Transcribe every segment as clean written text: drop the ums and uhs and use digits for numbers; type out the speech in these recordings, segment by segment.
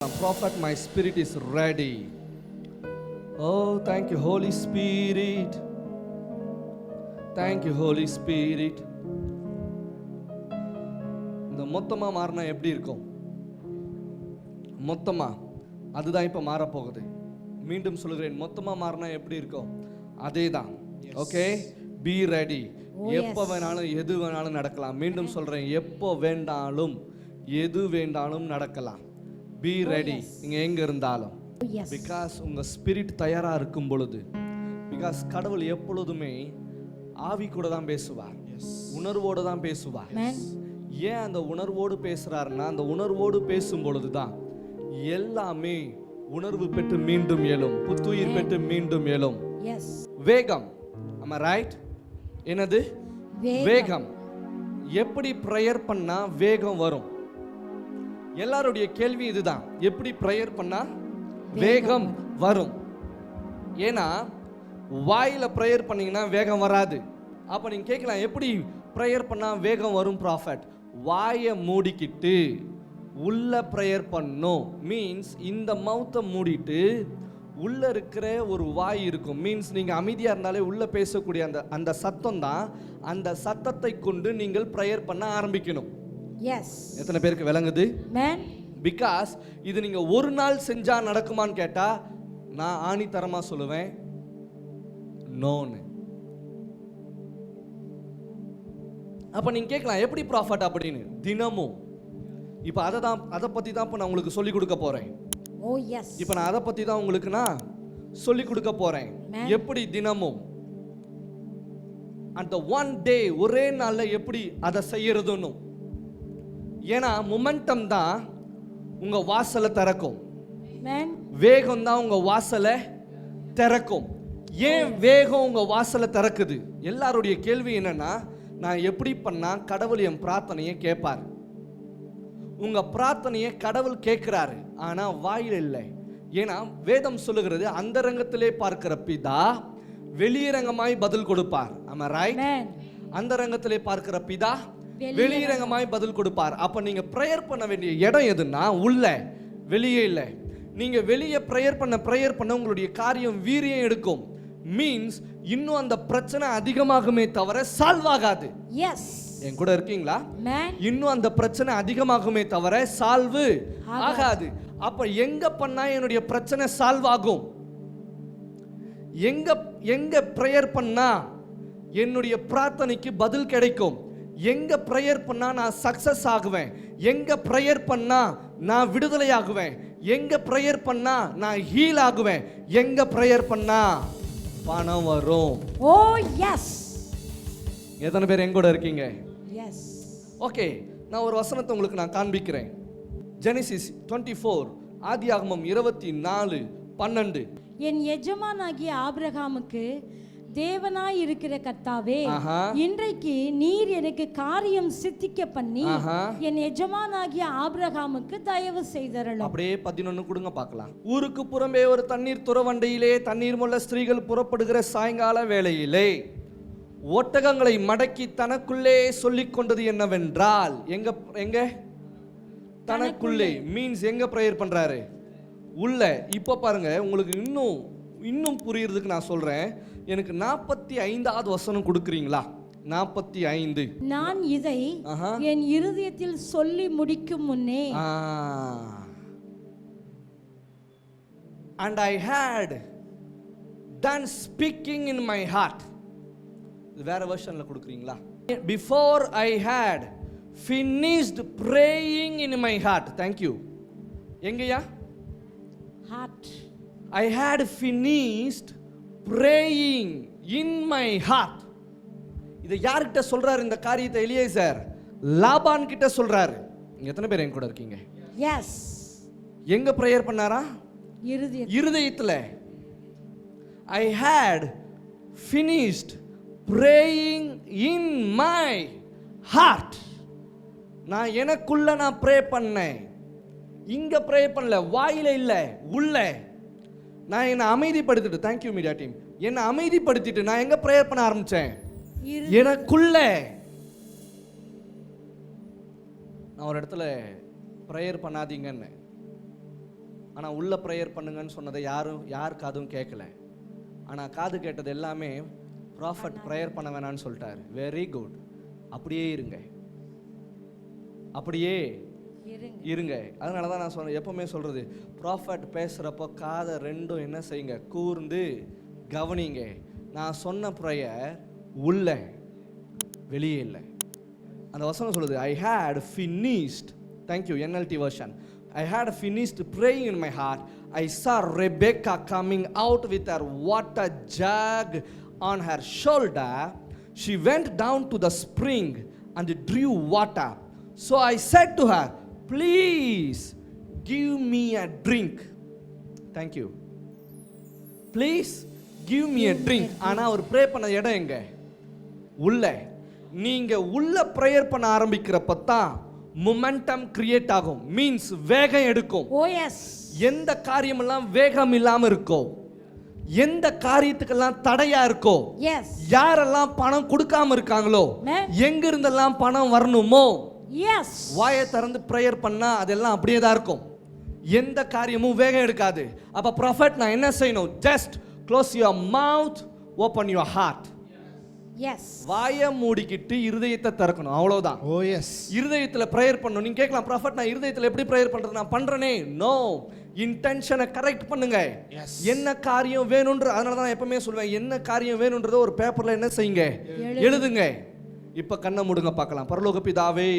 Prophet, my spirit is ready. Oh, thank you, Holy Spirit. Thank you, Holy Spirit. இந்த மொத்தமா மாறினா எப்படி இருக்கும்? மொத்தமா அதுதான் இப்ப மாறப்போகுது. மீண்டும் சொல்கிறேன், மொத்தமா மாறினா எப்படி இருக்கும்? அதே தான். Okay, be ready. எப்போ வேணாலும் எது வேணாலும் நடக்கலாம். மீண்டும் சொல்றேன், எப்போ வேண்டாலும் எது வேண்டாலும் நடக்கலாம். Be ready. நீங்க எங்க இருந்தாலும், பிகாஸ் உங்க ஸ்பிரிட் தயாரா இருக்கும் பொழுது, பிகாஸ் கடவுள் எப்பொழுதுமே ஆவி கூட தான் பேசுவார், உணர்வோடு தான் பேசுவார். ஏன் அந்த உணர்வோடு பேசுறாருன்னா, அந்த உணர்வோடு பேசும் பொழுதுதான் எல்லாமே உணர்வு பெற்று மீண்டும் எழும், புத்துயிர் பெற்று மீண்டும் எழும். வேகம், am I right? என்னது வேகம்? எப்படி பிரேயர் பண்ணா வேகம் வரும்? எல்லாருடைய கேள்வி இதுதான், எப்படி பிரேயர் பண்ணா வேகம் வரும்? ஏன்னா வாயில பிரேயர் பண்ணீங்கன்னா வேகம் வராது. அப்ப நீங்க கேட்கலாம், எப்படி பிரேயர் பண்ணா வேகம் வரும் ப்ராஃபட்? வாயை மூடிக்கிட்டு உள்ள பிரேயர் பண்ணும். மீன்ஸ் இந்த மவுத்தை மூடிட்டு உள்ள இருக்கிற ஒரு வாய் இருக்கும். மீன்ஸ் நீங்க அமைதியா இருந்தாலே உள்ள பேசக்கூடிய அந்த சத்தம் தான், அந்த சத்தத்தை கொண்டு நீங்கள் பிரேயர் பண்ண ஆரம்பிக்கணும். எத்தனை பேருக்கு விளங்குது? பிகாஸ் இது நீங்க ஒரு நாள் செஞ்சா நடக்குமான்னு கேட்டா நான் ஆணித்தரமா சொல்லுவேன், நோன்னு. அப்ப நீங்க கேட்கலாம், எப்படி ப்ராஃபட் அப்படின்னு? தினமும். இப்ப அதை பத்தி தான் நான் உங்களுக்கு சொல்லி கொடுக்க போறேன். இப்ப நான் அதை பத்தி தான் உங்களுக்கு நான் சொல்லி கொடுக்க போறேன். எப்படி தினமும் அந்த ஒன் டே, ஒரே நாள்ல எப்படி அதை செய்யறதுன்னு. ஏன்னா மொமெண்டம் தான் உங்க வாசலை திறக்கும், வேகம் தான் உங்க வாசலை திறக்கும். ஏன் வேகம் உங்க வாசலை திறக்குது? எல்லாருடைய கேள்வி என்னன்னா, நான் எப்படி பண்ணா கடவுள் என் பிரார்த்தனையை கேட்பார்? உங்க பிரார்த்தனையை கடவுள் கேட்கிறாரு, ஆனா வாயில் இல்லை. ஏன்னா வேதம் சொல்லுகிறது, அந்தரங்கத்திலே பார்க்கிற பிதா வெளியரங்கமாய் பதில் கொடுப்பார். am I right? அந்தரங்கத்திலே பார்க்கிற பிதா வெளியரங்கமாய் பதில் கொடுப்பார். அப்ப நீங்க பிரேயர் பண்ண வேண்டிய இடம் எதுன்னா உள்ள, வெளியே இல்லை. நீங்க வெளியே பிரேயர் பண்ண உங்களுடைய காரியம் வீரியம் எடுக்கும். மீன்ஸ் இன்னும் அந்த பிரச்சனை அதிகமாகுமே தவிர சால்வ் ஆகாது. என் கூட இருக்கீங்களா? இன்னும் அந்த பிரச்சனை அதிகமாகுமே தவிர சால்வ் ஆகாது. அப்ப எங்க பண்ணா என்னுடைய பிரச்சனை சால்வ் ஆகும்? எங்க பிரேயர் பண்ணா என்னுடைய பிரார்த்தனைக்கு பதில் கிடைக்கும்? எங்க பிரேயர் பண்ணா நான் சக்சஸ் ஆகுவேன்? எங்க பிரேயர் பண்ணா நான் விடுதலை ஆகுவேன்? எங்க பிரேயர் பண்ணா நான் ஹீல் ஆகுவேன்? எங்க பிரேயர் பண்ணா பணம் வரும்? ஓ எஸ். எத்தனை பேர் எங்க கூட இருக்கீங்க? எஸ். ஓகே, நான் ஒரு வசனத்தை உங்களுக்கு நான் காண்பிக்கிறேன். ஜெனிசிஸ் 24, ஆதியாகமம் 24:12. என் எஜமானாகிய ஆபிரகாமுக்கு தேவனாய் இருக்கிற கர்த்தாவே, இன்றைக்கு நீர் எனக்கு காரியம் சித்திக்க பண்ணி என் எஜமானாகிய ஆபிரகாமுக்கு தயவு செய்தரலும். அப்படியே 11 கொடுங்க பார்க்கலாம். ஊருக்கு புறம்பே ஒரு தண்ணீர் துறவண்டையிலே தண்ணீர் முள்ள ஸ்திரீகள் புறப்படுகிற சாயங்கால வேளையிலே ஒட்டகங்களை மடக்கி தனக்குள்ளே சொல்லிக் கொண்டது என்னவென்றால், எங்க தனக்குள்ளே மீன்ஸ் எங்க பிரேயர் பண்றாரு? உள்ள. இப்ப பாருங்க, உங்களுக்கு இன்னும் புரியுறதுக்கு நான் சொல்றேன். எனக்கு 45வது வசனம் கொடுக்குறீங்களா? 45. நான் இதை என் இருதயத்தில் சொல்லி முடிக்கும் முன்னே, and I had done speaking in my heart. வேற வெர்ஷன்ல கொடுக்குறீங்களா? Before I had finished praying in my heart. Thank you. எங்கயா? heart. I had finished praying in my heart. இதை யார்கிட்ட சொல்றாரு இந்த காரியத்தை? எலியேசர் லாபான் கிட்ட சொல்றாரு. எத்தனை பேர் என் கூட இருக்கீங்க? எஸ். எங்க பிரேயர் பண்ணாரா? இருதயத்துல. I had finished praying in my heart. நான் எனக்குள்ள நான் ப்ரே பண்ணேன். இங்க ப்ரே பண்ணல, வாயில இல்ல, உள்ள. நான் என்னை அமைதிப்படுத்திட்டு, தேங்க்யூ மீடியா டீம், என்னை அமைதிப்படுத்திட்டு நான் எங்க பிரேயர் பண்ண ஆரம்பிச்சேன்? எனக்குள்ள. நான் ஒரு இடத்துல பிரேயர் பண்ணாதீங்கன்னு, ஆனால் உள்ள ப்ரேயர் பண்ணுங்கன்னு சொன்னதை யார் காதும் கேட்கல. ஆனால் காது கேட்டது எல்லாமே ப்ராஃபட் ப்ரேயர் பண்ண வேணான்னு சொல்லிட்டாரு. வெரி குட், அப்படியே இருங்க, அப்படியே இருங்க. அதனால தான் நான் சொன்னேன், எப்பவுமே சொல்றது, ப்ராஃபட் பேசுகிறப்போ காதை ரெண்டும் என்ன செய்யுங்க, கூர்ந்து கவனிங்க. நான் சொன்ன ப்ரேயர் உள்ள, வெளியே இல்லை. அந்த வசனம் சொல்லுது, I had finished, thank you NLT version, I had finished praying in my heart. I saw Rebecca coming out with her water jug on her shoulder. She went down to the spring and drew water. So I said to her, please give me a drink. Thank you. Please give me a drink. ஆனா அவர் pray பண்ண இடம் எங்க? உள்ள. நீங்க உள்ள prayer பண்ண ஆரம்பிக்கிறப்ப தான் momentum create ஆகும். மீன்ஸ் வேகம் எடுக்கும். ஓ எஸ். எந்த காரியமெல்லாம் வேகம் இல்லாம இருக்கோ, எந்த காரியத்துக்கெல்லாம் தடையா இருக்கோ, எஸ், யாரெல்லாம் பணம் கொடுக்காம இருக்காங்களோ, எங்க இருந்தெல்லாம் பணம் வரணுமோ, எஸ், வாயை திறந்து பிரேயர் பண்ணா அதெல்லாம் அப்படியே தான் இருக்கும். எந்த காரியமும் வேகம் எடுக்காது. அப்ப ப்ராஃபட் நான் என்ன செய்யணும்? Just close your mouth, open your heart. Yes. வாயை மூடிக்கிட்டு இருதயத்தை திறக்கணும், அவ்வளவுதான். ஓ எஸ். இருதயத்துல பிரேயர் பண்ணணும். நீங்க கேட்கலாம், ப்ராஃபட் நான் இருதயத்துல எப்படி பிரேயர் பண்றது? நான் பண்றேனே. நோ, இன்டென்ஷனை கரெக்ட் பண்ணுங்க. என்ன காரியம் வேணும்ன்ற, அதனால தான் எப்பவுமே சொல்லுவேன், என்ன காரியம் வேணும்ன்றத ஒரு பேப்பர்ல என்ன செய்யுங்க, எழுதுங்க. இப்ப கண்ணை மூடுங்க பார்க்கலாம். பரலோக பிதாவே,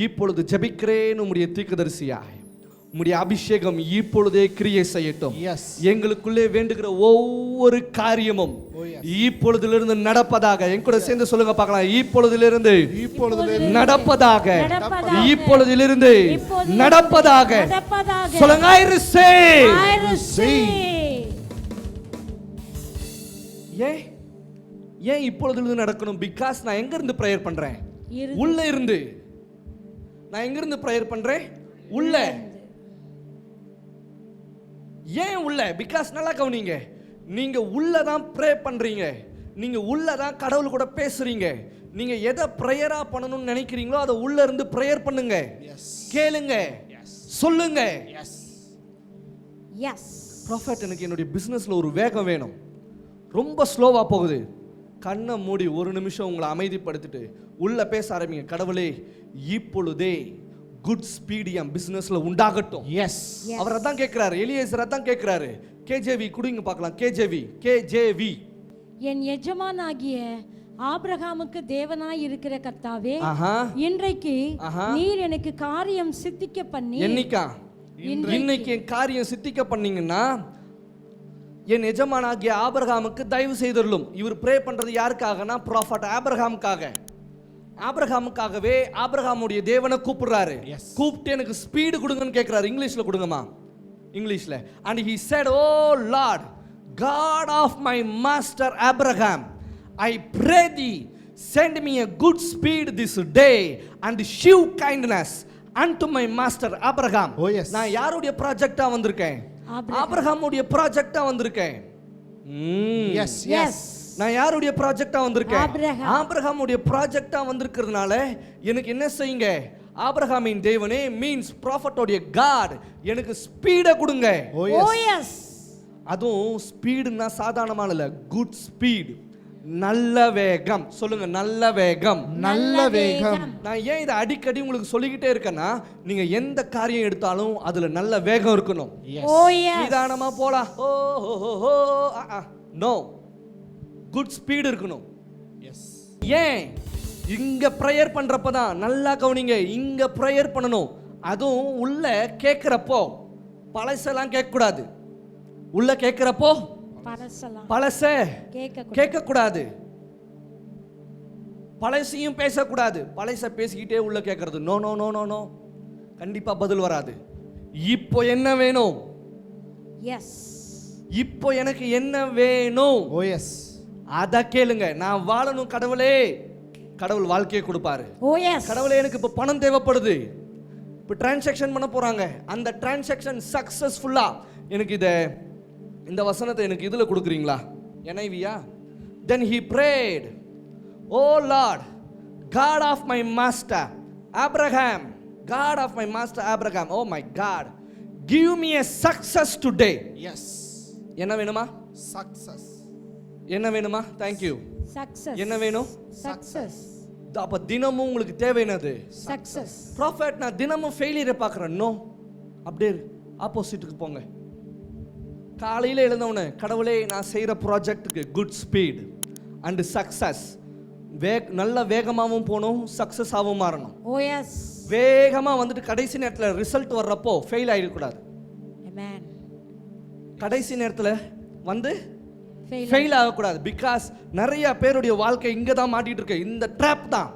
இப்பொழுது ஜெபிக்கிறேன் உம்முடைய தீர்க்கதரிசியாய், உம்முடைய அபிஷேகம் இப்பொழுதே கிரியை செய்யட்டும். எங்களுக்குள்ளே வேண்டுகிற ஒவ்வொரு காரியமும் இப்பொழுதிலிருந்து நடப்பதாக. என் கூட சேர்ந்து சொல்லுங்க பார்க்கலாம். இப்பொழுதிலிருந்து நடப்பதாக, இப்பொழுதிலிருந்து நடப்பதாக சொல்லுங்க. I receive. ஏன் இப்பொழுதிலிருந்து நடக்கணும்? பிகாஸ் நான் எங்க இருந்து பிரேயர் பண்றேன்? உள்ள இருந்து. நான் எங்க இருந்து பிரேயர் பண்றேன்? உள்ள. ஏன் உள்ள? பிகாஸ் நல்லா கவனிங்க, நீங்க உள்ளதான் ப்ரே பண்றீங்க, நீங்க உள்ளதான் கடவுள் கூட பேசுறீங்க. நீங்க எதை பிரேயரா பண்ணணும்னு நினைக்கிறீங்களோ அதை உள்ள இருந்து பிரேயர் பண்ணுங்க. கேளுங்க, சொல்லுங்க. ப்ராஃபட், எனக்கு என்னுடைய பிசினஸ்ல ஒரு வேகம் வேணும், ரொம்ப ஸ்லோவா போகுது. கண்ணை மூடி ஒரு நிமிஷம் உங்களை அமைதிப்படுத்திட்டு உள்ள பேச ஆரம்பிங்க. கடவுளே, இப்பொழுதே குட் ஸ்பீட் என் பிசினஸ்ல உண்டாகட்டும். எஸ், அவர் அதான் கேட்கிறாரு. எலியேசர் அதான் கேட்கிறாரு. KJV குடிங்க பார்க்கலாம். KJV. என் எஜமானாகிய ஆபிரகாமுக்கு தேவனாய் இருக்கிற கர்த்தாவே, இன்றைக்கு நீர் எனக்கு காரியம் சித்திக்க பண்ணி. இன்னைக்கு என் காரியம் சித்திக்க பண்ணீங்கன்னா என் எஜமானாகிய ஆபிரகாமுக்கு தயவு செய்தருளும். இவர் ப்ரே பண்றது யாருக்காகனா, ப்ராஃபட் ஆபிரகாமுக்காக. ஆபிரகாமுக்காகவே ஆபிரகாமுடைய தேவனை கூப்பிடுறாரு. கூப்பிட்டு எனக்கு ஸ்பீடு கொடுங்கன்னு கேட்கிறாரு. இங்கிலீஷ்ல கொடுங்கம்மா, இங்கிலீஷ்ல. and he said, oh Lord, God of my master Abraham, I pray thee, send me a good speed this day and show kindness unto my master Abraham. oh yes. நான் யாருடைய ப்ராஜெக்ட்டா வந்திருக்கேன்? ஆபிரகாமுடைய ப்ராஜெக்ட்டா வந்திருக்கேன். yes yes. நான் யாருடைய ப்ராஜெக்ட்டா வந்திருக்கேன்? ஆபிரகாமுடைய ப்ராஜெக்ட்டா வந்திருக்கிறதுனால எனக்கு என்ன செய்யுங்க? ஆபிரகாமின் தேவனே, மீன்ஸ் ப்ராஃபட்டோட காட், எனக்கு ஸ்பீட கொடுங்க. ஓ எஸ். அதுவும் ஸ்பீடுனா சாதாரணமான இல்ல, குட் ஸ்பீட், நல்ல வேகம். சொல்லுங்க, நல்ல வேகம். நல்ல வேகம். நான் ஏன் இதை அடிக்கடி உங்களுக்கு சொல்லிக்கிட்டே இருக்கேன்னா, நீங்க எந்த காரியம் எடுத்தாலும் அதுல நல்ல வேகம் இருக்கணும். ஓ எஸ். நிதானமா போலாம். ஓ ஹோ ஹோ. நோ, குட் ஸ்பீடு இருக்கணும். எஸ். ஏன்? இங்க பிரேயர் பண்றப்பதான், நல்லா கவனிங்க, இங்க பிரேயர் பண்ணணும். அதுவும் உள்ள கேட்கிறப்போ பழசெல்லாம் கேட்க கூடாது. உள்ள கேட்கிறப்போ பழச கேட்க கூடாது, பழசையும் பேசக்கூடாது. பழச பேசிக்கிட்டே உள்ள கேட்கறது no no no no no, கண்டிப்பா பதில் வராது. இப்போ என்ன வேணும்? எஸ். இப்போ எனக்கு என்ன வேணும்? ஓ எஸ். அத கேளுங்க. நான் வாழணும் கடவுளே, கடவுள் வாழ்க்கையை கொடுப்பாரு. ஓ எஸ். கடவுளே, எனக்கு இப்ப பணம் தேவைப்படுது, இப்ப டிரான்சாக்ஷன் பண்ண போறாங்க, அந்த டிரான்சாக்ஷன் சக்சஸ்ஃபுல்லா எனக்கு இந்த வசனத்தை எனக்கு இதுல கொடுக்குறீங்களா? NIV-யா? Then he prayed, oh Lord, God of my master Abraham, God of my master Abraham, oh my God, give me a success today. Yes. என்ன வேணுமா? Success. என்ன வேணுமா? thank you. Success. என்ன வேணும்? Success. அப்ப தினமும் உங்களுக்கு தேவை என்னது? Success. ப்ராஃபட் நான் தினமும் ஃபெயிலியரை பார்க்குறேன். நோ, அப்படியே ஆப்போசிட்டுக்கு போங்க. காலையில் எழுந்தவனே கடவுளே நான் செய்கிற ப்ராஜெக்ட்டுக்கு குட் ஸ்பீட் அண்ட் சக்ஸஸ். நல்ல வேகமாகவும் போகணும், சக்ஸஸாகவும் மாறணும். Oh yes. வேகமாக வந்துட்டு கடைசி நேரத்தில் ரிசல்ட் வர்றப்போ ஃபெயில் ஆகிடக்கூடாது. Amen. கடைசி நேரத்தில் வந்து Fail. ஃபெயில் ஆகக்கூடாது. பிகாஸ் நிறைய பேருடைய வாழ்க்கை இங்கே தான் மாட்டிட்டு இருக்கு. இந்த ட்ராப் தான்.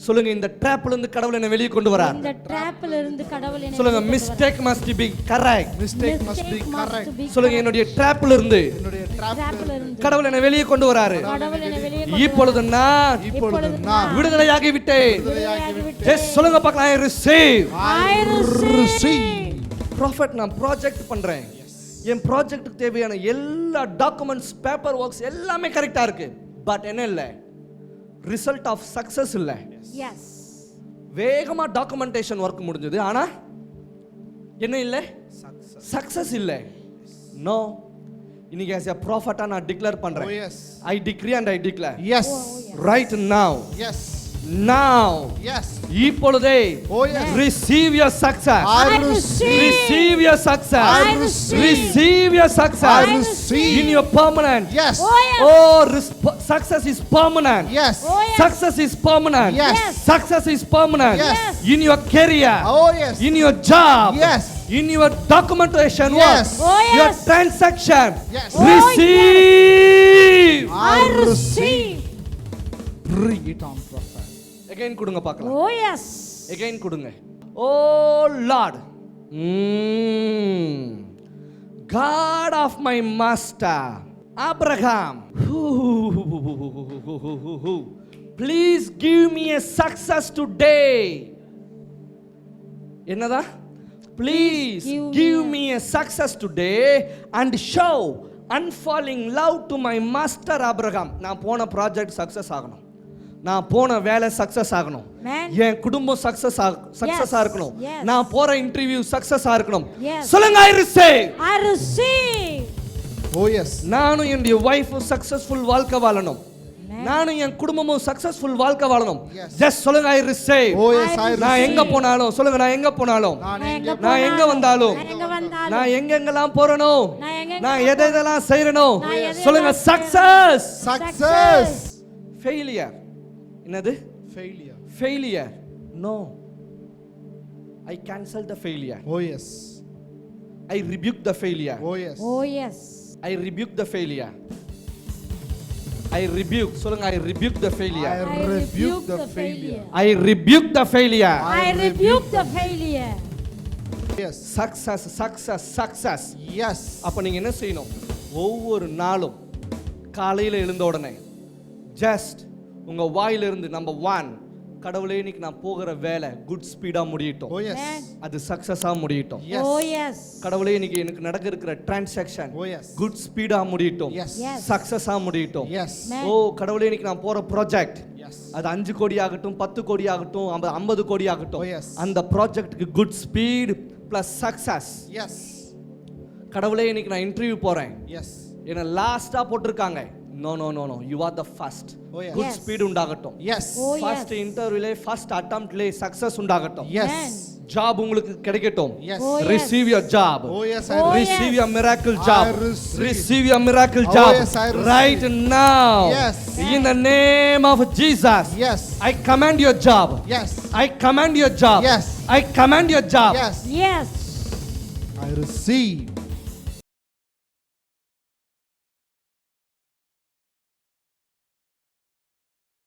சொல்லுங்க, இந்த ட்ராப்ல இருந்து கடவுள் என்ன வெளியே கொண்டு வரார். இந்த ட்ராப்ல இருந்து கடவுள் என்ன சொல்லுங்க, mistake must be correct. Mistake must be correct. சொல்லுங்க, என்னுடைய ட்ராப்ல இருந்து என்னுடைய ட்ராப்ல இருந்து கடவுள் என்ன வெளியே கொண்டு வராரு. கடவுள் என்ன வெளியே இப்பொழுது நான் இப்பொழுது நான் விடுதலையாகி விட்டேன். Yes, சொல்லுங்க பார்க்கலாம். I receive. I receive. Prophet நான் ப்ராஜெக்ட் பண்றேன். என் ப்ராஜெக்ட்டுக்கு தேவையான எல்லா டாக்குமெண்ட்ஸ், பேப்பர் ஒர்க்ஸ் எல்லாமே கரெக்டா இருக்கு. பட் என்ன இல்லை, ரிசல்ட் ஆஃப் சக்சஸ் இல்லை. Yes. வேகமா டாக்குமெண்டேஷன் ஒர்க் முடிஞ்சது, ஆனா என்ன இல்லை? சக்சஸ் இல்லை. நோ, இன்னைக்கு as a prophet நான் டிக்ளேர் Oh பண்றேன். yes. I decree and I declare Yes. right now. Yes. Now. Yes. இப்பொழுதே Oh yes. receive your success. I I receive. Receive your success. I receive. Receive your success. I receive. In your permanent. Yes. Oh yes. Oh, success is permanent. Yes. Oh yes. Success is permanent. Yes. Success is permanent. Yes. In your career. Oh yes. In your job. Yes. In your documentation Yes. work. Oh yes. Your transaction. Yes. Oh, Receive. I receive. Bring it on, prophet. Again கொடுங்க பார்க்கலாம். Oh yes. Again கொடுங்க. Oh Lord. God of my master Abraham. Please give me a success today. என்னதா? Please give me a success today and show unfalling love to my master Abraham. நான் போன project success ஆகணும். நான் போன வேலை success ஆகணும். என் குடும்பம் சக்சஸா இருக்கணும். Yes. நான் போற இன்டர்வியூ சக்சஸா இருக்கணும். Yes. சொல்லுங்க, I receive. I receive. Oh yes. நானும் என்னுடைய வைஃப் சக்சஸ்ஃபுல் வாழ்க்கை வாழணும். நானும் என் குடும்பமும் சக்சஸ்ஃபுல் வாழ்க்கை வாழணும். Yes. ஜஸ்ட் சொல்லுங்க, I receive. Oh yes, I receive. நான் எங்க போனாலும் சொல்லுங்க, நான் எங்க போனாலும், நான் எங்க வந்தாலும், நான் எங்கெங்கெல்லாம் போறனோ, நான் எதெல்லாம் செய்யறனோ, சொல்லுங்க சக்சஸ். Success. ஃபெயிலியர் என்னது? Failure. Failure. No. I cancel the failure. Oh yes. I rebuke the failure. Oh yes. Oh yes. I rebuke the failure. I rebuke. சொல்லுங்க, I rebuke the failure. I rebuke the failure. I rebuke the failure. I rebuke the failure. Yes. Success, success, success. Yes. அப்ப நீங்க என்ன செய்யணும்? ஒவ்வொரு நாளும் காலையில எழுந்த உடனே ஜஸ்ட் உங்க வாயிலிருந்து நம்பர் 1, கடவுளே இன்னைக்கு நான் போகிற வேலை குட் ஸ்பீடா முடியட்டும். Oh yes. அது சக்சஸா முடியட்டும். Yes. Oh yes. கடவுளே இன்னைக்கு எனக்கு நடக்க இருக்கிற transaction Oh yes. Good speedo முடியட்டும். Yes. Yes. சக்சஸா முடியட்டும். Yes. ஓ கடவுளே இன்னைக்கு நான் போற ப்ராஜெக்ட் Yes. அது 5 கோடி ஆகட்டும், 10 கோடி ஆகட்டும், 50 கோடி ஆகட்டும், Oh yes. அந்த ப்ராஜெக்ட்டுக்கு good speed plus success. Yes. கடவுளே இன்னைக்கு நான் இன்டர்வியூ போறேன். Yes. என்ன லாஸ்டா போட்டிருக்காங்க. No no no no, you are the first. Oh yes. Good Yes. Speed உண்டாகட்டும். Yes. Oh yes. ஃபர்ஸ்ட் இன்டர்வியூலே ஃபர்ஸ்ட் அட்டெம்ப்ட்லே சக்சஸ் உண்டாகட்டும். Yes. ஜாப் உங்களுக்கு கிடைக்கட்டும். Yes. Oh yes. Receive your job. Oh yes. Oh yes. Receive your miracle job. I receive. Receive your miracle Oh job. yes, I receive. Right now. Yes. In the name of Jesus. Yes. I command your job. Yes. I command your job. Yes. I command your job. Yes. Yes. I receive.